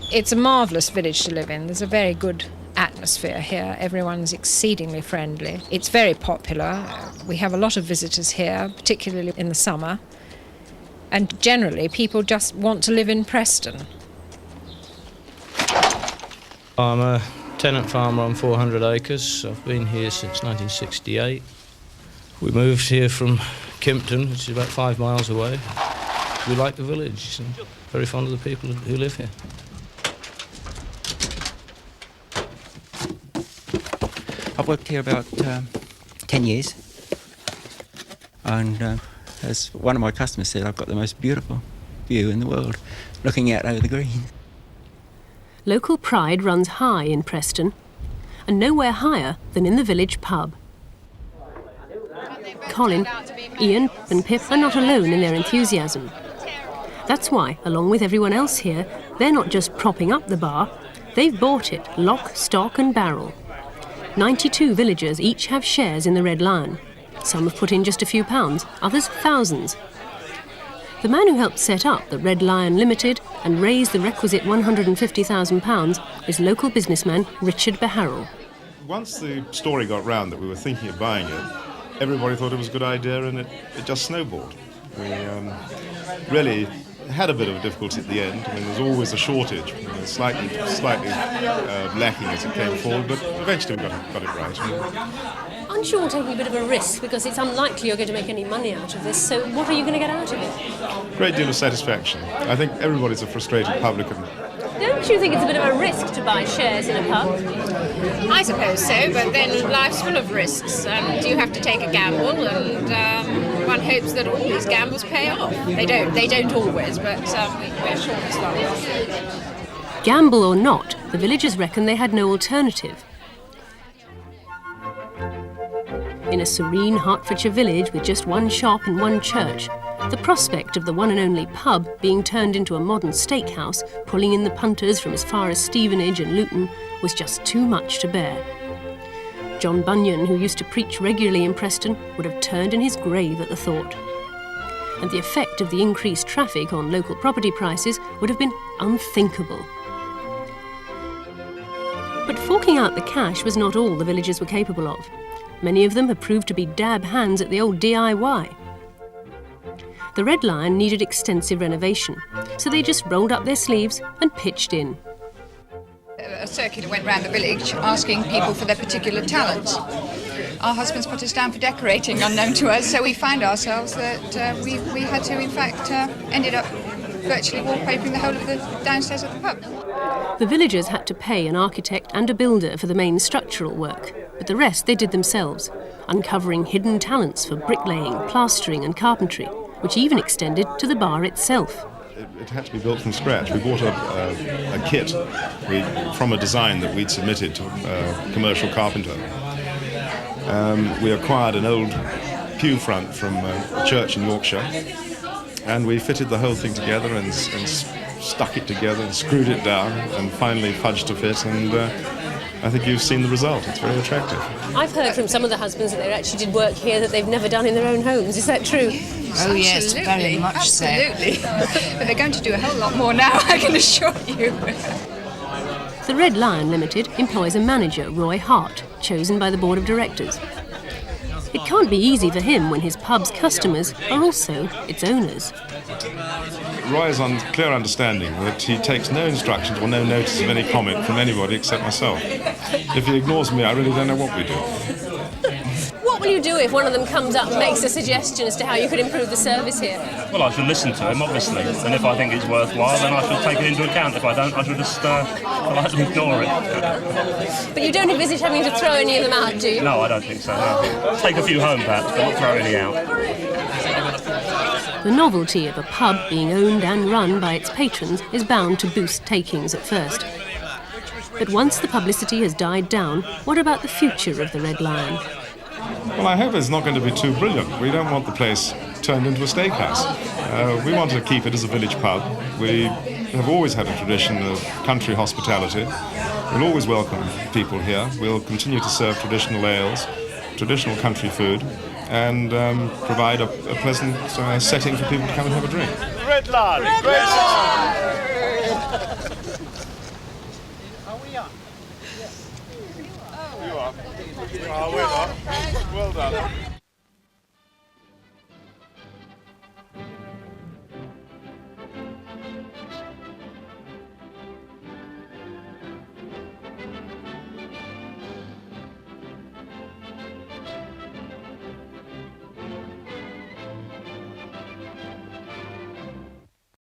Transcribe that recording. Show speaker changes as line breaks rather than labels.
It's a marvellous village to live in. There's a very good atmosphere here. Everyone's exceedingly friendly. It's very popular. We have a lot of visitors here, particularly in the summer. And generally, people just want to live in Preston.
I'm a tenant farmer on 400 acres. I've been here since 1968. We moved here from Kimpton, which is about 5 miles away. We like the village and very fond of the people who live here.
I've worked here about 10 years, and as one of my customers said, I've got the most beautiful view in the world, looking out over the green.
Local pride runs high in Preston, and nowhere higher than in the village pub. Colin, Ian and Pip are not alone in their enthusiasm. That's why, along with everyone else here, they're not just propping up the bar, they've bought it, lock, stock and barrel. 92 villagers each have shares in the Red Lion. Some have put in just a few pounds, others thousands. The man who helped set up the Red Lion Limited and raise the requisite £150,000 is local businessman Richard Beharrell.
Once the story got round that we were thinking of buying it, everybody thought it was a good idea, and it just snowballed. We really had a bit of a difficulty at the end. I mean, there was always a shortage, slightly lacking as it came forward, but eventually we got it right.
Aren't you all taking a bit of a risk because it's unlikely you're going to make any money out of this, so what are you going to get out of it?
Great deal of satisfaction. I think everybody's a frustrated publican.
Don't you think it's a bit of a risk to buy shares in a pub?
I suppose so, but then life's full of risks, and you have to take a gamble, and one hopes that all these gambles pay off. They don't always, but we're sure it's not.
Gamble or not, the villagers reckon they had no alternative. In a serene Hertfordshire village with just one shop and one church, the prospect of the one and only pub being turned into a modern steakhouse, pulling in the punters from as far as Stevenage and Luton, was just too much to bear. John Bunyan, who used to preach regularly in Preston, would have turned in his grave at the thought. And the effect of the increased traffic on local property prices would have been unthinkable. But forking out the cash was not all the villagers were capable of. Many of them had proved to be dab hands at the old DIY. The Red Lion needed extensive renovation, so they just rolled up their sleeves and pitched in.
A circular went round the village asking people for their particular talents. Our husbands put us down for decorating, unknown to us, so we found ourselves that we had to, in fact, ended up virtually wallpapering the whole of the downstairs of the pub.
The villagers had to pay an architect and a builder for the main structural work, but the rest they did themselves, uncovering hidden talents for bricklaying, plastering and carpentry, which even extended to the bar itself.
It had to be built from scratch. We bought a kit from a design that we'd submitted to a commercial carpenter. We acquired an old pew front from a church in Yorkshire, and we fitted the whole thing together and stuck it together and screwed it down and finally fudged to fit, and I think you've seen the result. It's very attractive.
I've heard from some of the husbands that they actually did work here that they've never done in their own homes. Is that true?
Oh yes, very much so. Absolutely. But they're going to do a whole lot more now, I can assure you.
The Red Lion Limited employs a manager, Roy Hart, chosen by the board of directors. It can't be easy for him when his pub's customers are also its owners.
Roy is on clear understanding that he takes no instructions or no notice of any comment from anybody except myself. If he ignores me, I really don't know what we do.
What will you do if one of them comes up and makes a suggestion as to how you could improve the service here?
Well, I should listen to him, obviously, and if I think it's worthwhile, then I should take it into account. If I don't, I should just politely ignore it.
But you don't envisage having to throw any of them out, do you?
No, I don't think so, no. Take a few home, perhaps, but not throw any out.
The novelty of a pub being owned and run by its patrons is bound to boost takings at first. But once the publicity has died down, what about the future of the Red Lion?
Well, I hope it's not going to be too brilliant. We don't want the place turned into a steakhouse. We want to keep it as a village pub. We have always had a tradition of country hospitality. We'll always welcome people here. We'll continue to serve traditional ales, traditional country food, and provide a pleasant setting for people to come and have a drink.
Red Lion! Red Lion! You are. Oh, we're not. Well done.